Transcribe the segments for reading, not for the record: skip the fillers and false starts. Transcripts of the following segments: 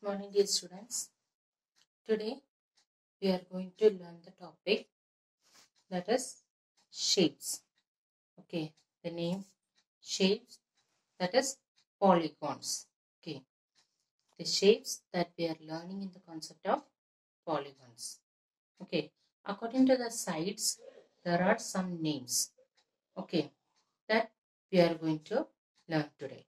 Good morning, dear students. Today we are going to learn the topic that is shapes. Okay, the name shapes, that is polygons. Okay, the shapes that we are learning in the concept of polygons. Okay, according to the sides, there are some names. Okay, that we are going to learn today.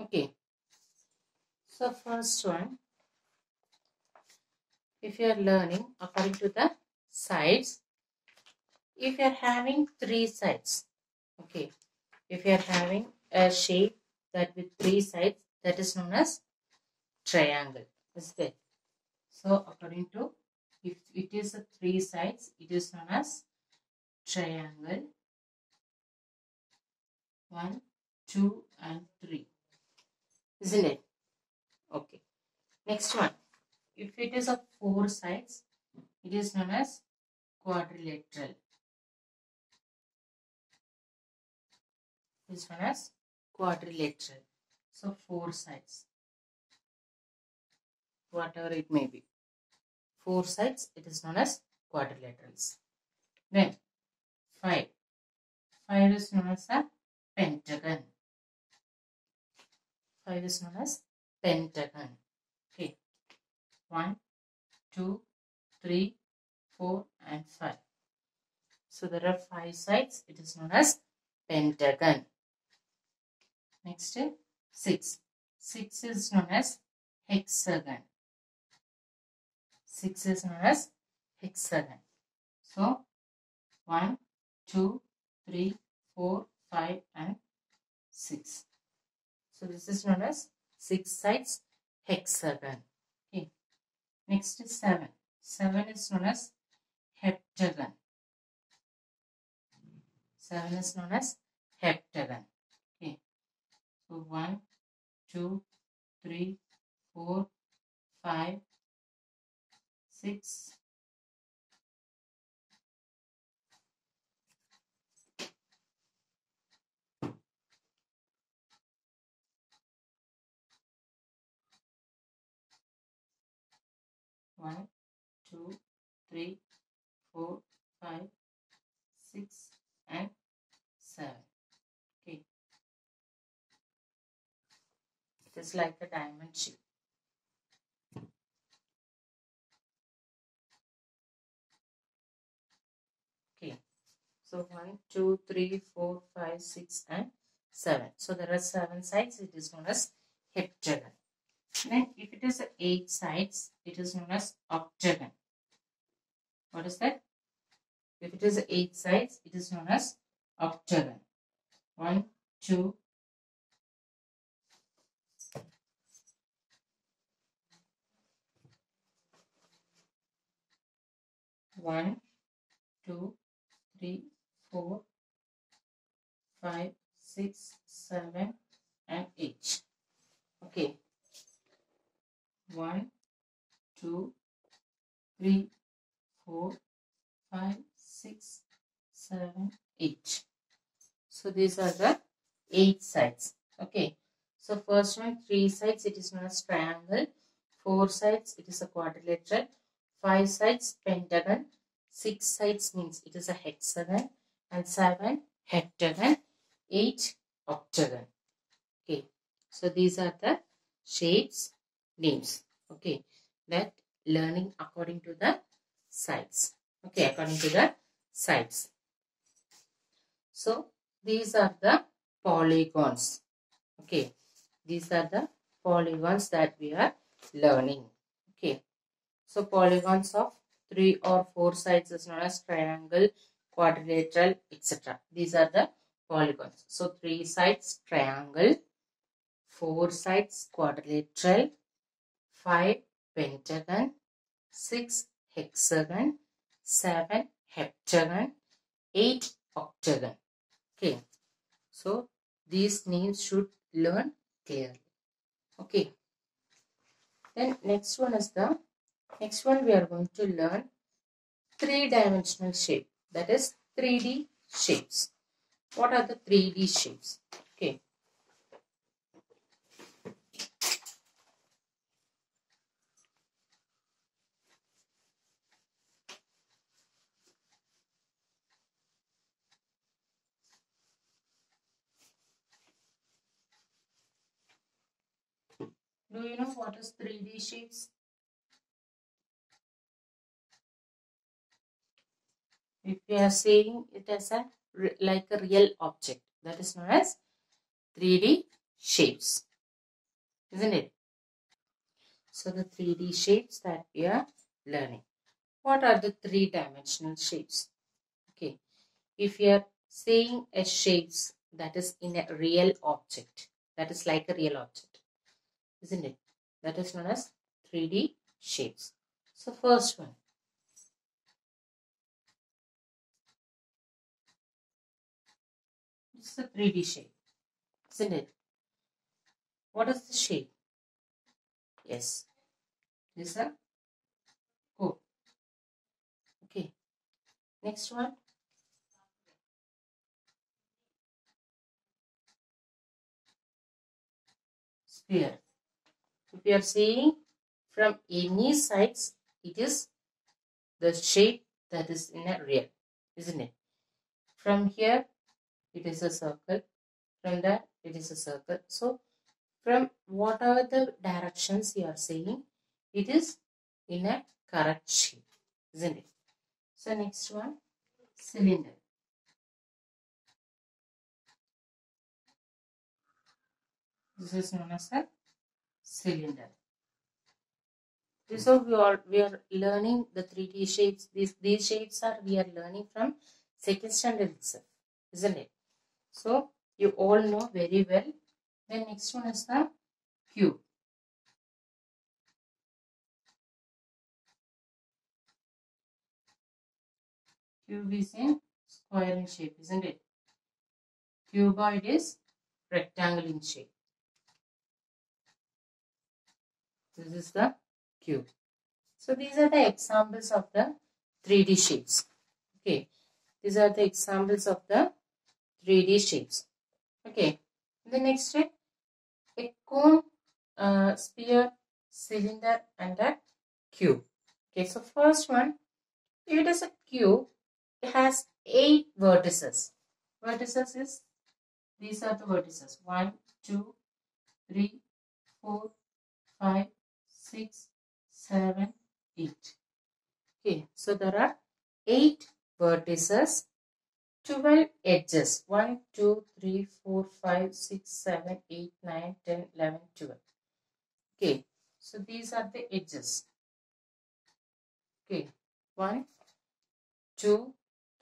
Okay, so first one, if you are learning according to the sides, if you are having three sides, okay, if you are having a shape that with three sides, that is known as triangle, is it? So according to, if it is a three sides, it is known as triangle. 1, 2 and 3, isn't it? Okay, next one, if it is a four sides, it is known as quadrilateral. This one as quadrilateral. So four sides, whatever it may be, four sides, it is known as quadrilaterals. Then 5. 5 is known as a pentagon. 5 is known as pentagon. Okay. 1, 2, 3, 4 and 5. So there are 5 sides. It is known as pentagon. Next 6. 6 is known as hexagon. 6 is known as hexagon. So 1, 2, 3, 4, 5 and 6. So this is known as 6 sides hexagon. Okay. Next is 7. 7 is known as heptagon. 7 is known as heptagon. Okay. So 1, 2, 3, 4, 5, 6. 1, 2, 3, 4, 5, 6 and 7. Okay. It is like a diamond shape. Okay. So 1, 2, 3, 4, 5, 6 and 7. So there are 7 sides. It is known as heptagon. Then if it is 8 sides, it is known as octagon. What is that? If it is 8 sides, it is known as octagon. 1, 2, 1, 2, 3, 4, 5, 6, 7 and 8. Okay. 1, 2, 3, 4, 5, 6, 7, 8. So these are the 8 sides. Okay. So first one, 3 sides, it is known as triangle. 4 sides, it is a quadrilateral. 5 sides, pentagon. 6 sides means it is a hexagon. And 7, heptagon. 8, octagon. Okay. So these are the shapes, names. Okay. That learning according to the sides. Okay. According to the sides. So these are the polygons. Okay. These are the polygons that we are learning. Okay. So polygons of 3 or 4 sides is known as triangle, quadrilateral, etc. These are the polygons. So 3 sides triangle, 4 sides quadrilateral, 5 pentagon, 6 hexagon, 7 heptagon, 8 octagon. Okay. So these names should learn clearly. Okay. Then next one we are going to learn 3-dimensional shape. That is 3D shapes. What are the 3D shapes? Okay. Do you know what is 3D shapes? If we are saying it as a like a real object, that is known as 3D shapes, isn't it? So the 3D shapes that we are learning. What are the three-dimensional shapes? Okay, if you are saying a shapes that is in a real object, that is like a real object, isn't it? That is known as 3D shapes. So first one. This is a 3D shape, isn't it? What is the shape? Yes, this is a cone. Okay, next one. Sphere. If we are saying from any sides, it is the shape that is in a real, isn't it? From here, it is a circle. From there, it is a circle. So, from whatever the directions you are saying, it is in a correct shape, isn't it? So, next one, cylinder. This is known as a cylinder. So we are learning the 3D shapes. These shapes are we are learning from second standard itself, isn't it? So you all know very well. Then next one is the cube. Cube is in square in shape, isn't it? Cuboid is rectangle in shape. This is the cube. So these are the examples of the 3D shapes. Okay. These are the examples of the 3D shapes. Okay. The next step, a cone, sphere, cylinder, and a cube. Okay. So first one, if it is a cube, it has 8 vertices. Vertices is, these are the vertices. 1, 2, 3, 4, 5, 6, 7, 8. Okay, so there are 8 vertices, 12 edges. 1, 2, 3, 4, 5, 6, 7, 8, 9, 10, 11, 12. Okay, so these are the edges. Okay, 1, 2,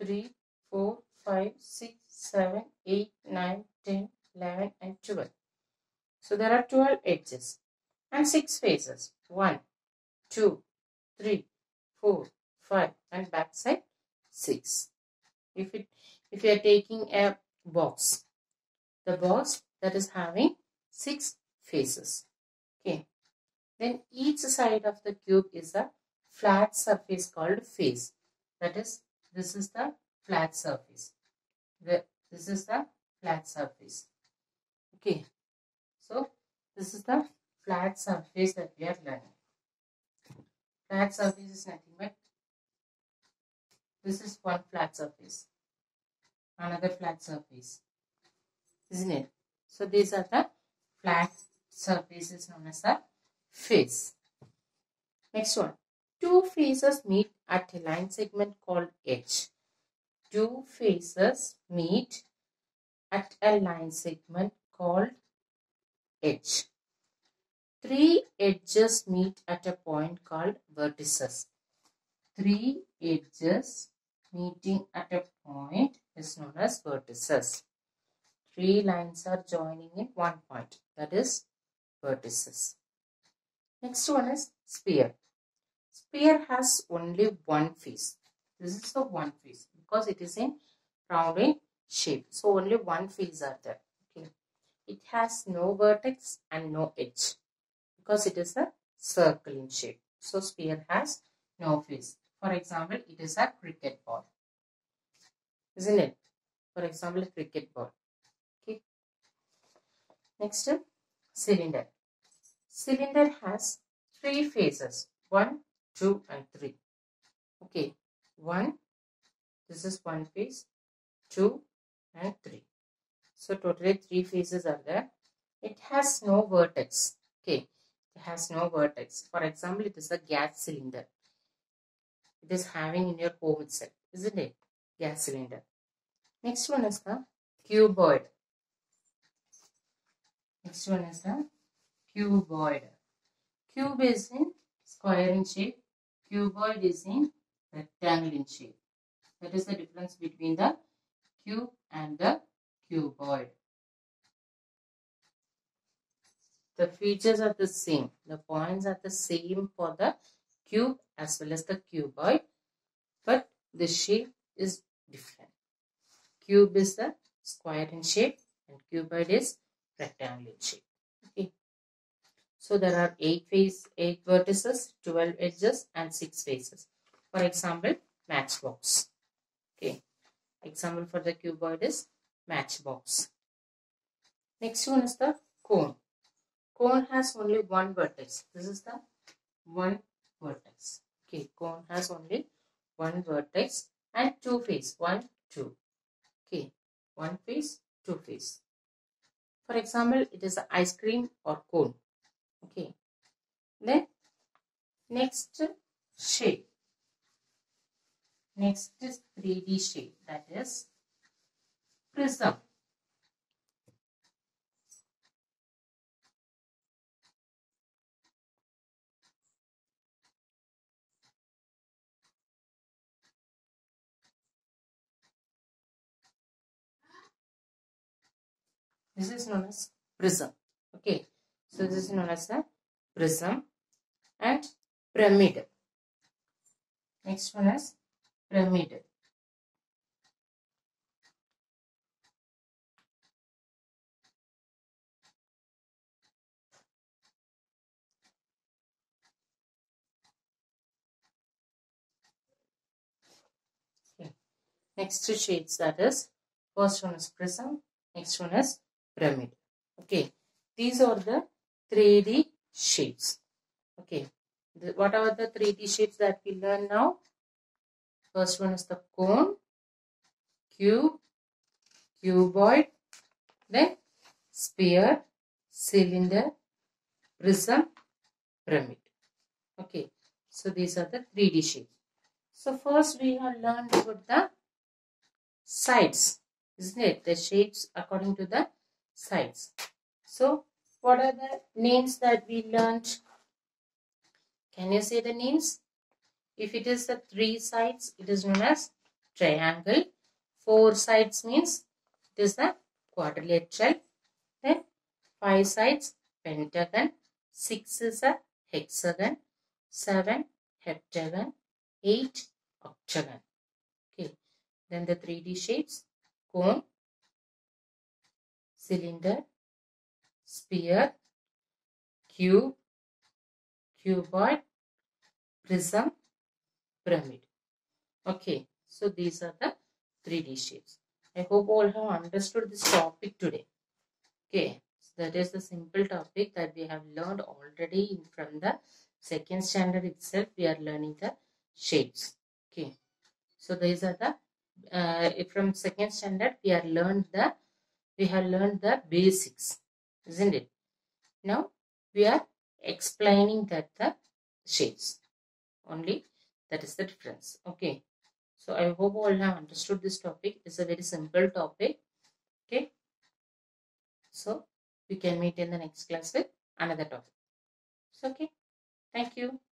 3, 4, 5, 6, 7, 8, 9, 10, 11, and 12. So there are 12 edges and 6 faces. 1, 2, 3, 4, 5, and back side 6. If you are taking a box, the box that is having 6 faces. Okay. Then each side of the cube is a flat surface called face. That is, this is the flat surface. This is the flat surface. Okay. So, this is the flat surface that we are learning. Flat surface is nothing but this is one flat surface. Another flat surface. Isn't it? So, these are the flat surfaces known as the face. Next one. Two faces meet at a line segment called edge. Two faces meet at a line segment called edge. Three edges meet at a point called vertices. Three edges meeting at a point is known as vertices. Three lines are joining in one point, that is vertices. Next one is sphere. Sphere has only one face. This is the one face because it is in round in shape. So only one face are there. Okay. It has no vertex and no edge because it is a circle in shape. So sphere has no face. For example, it is a cricket ball. Isn't it? For example, a cricket ball. Okay. Next, cylinder. Cylinder has 3 faces. 1, 2, and 3. Okay. 1, this is one face, 2, and 3. So totally 3 faces are there. It has no vertex. Okay. It has no vertex. For example, it is a gas cylinder. It is having in your home itself, isn't it? Gas cylinder. Next one is the cuboid. Next one is the cuboid. Cube is in square in shape. Cuboid is in rectangle in shape. That is the difference between the cube and the cuboid. The features are the same. The points are the same for the cube as well as the cuboid, but the shape is different. Cube is the square in shape and cuboid is rectangle in shape. Okay. So there are 8 vertices, 12 edges and 6 faces. For example, matchbox. Okay. Example for the cuboid is matchbox. Next one is the cone. Cone has only one vertex. This is the one vertex. Okay, cone has only one vertex and two face. 1, 2. Okay, one face, two face. For example, it is an ice cream or cone. Okay. Then next shape. Next is 3D shape, that is prism. This is known as prism. Okay, so this is known as a prism and pyramid. Next one is pyramid. Okay. Next two shades, that is first one is prism, next one is pyramid. Okay, these are the 3D shapes. Okay, what are the 3D shapes that we learn now? First one is the cone, cube, cuboid, then sphere, cylinder, prism, pyramid. Okay, so these are the 3D shapes. So first we have learned about the sides, isn't it? The shapes according to the sides. So what are the names that we learned? Can you say the names? If it is the 3 sides, it is known as triangle. 4 sides means it is the quadrilateral. Then 5 sides, pentagon. 6 is a hexagon. 7, heptagon. 8, octagon. Okay. Then the 3D shapes, cone, cylinder, sphere, cube, cuboid, prism, pyramid. Okay, so these are the 3D shapes. I hope all have understood this topic today. Okay, so that is the simple topic that we have learned already from the second standard itself. We are learning the shapes. Okay, so these are the from second standard we have learned the basics, isn't it? Now we are explaining that the shapes only, that is the difference. Okay, so I hope all have understood this topic. It's a very simple topic. Okay, so we can meet in the next class with another topic. So okay, thank you.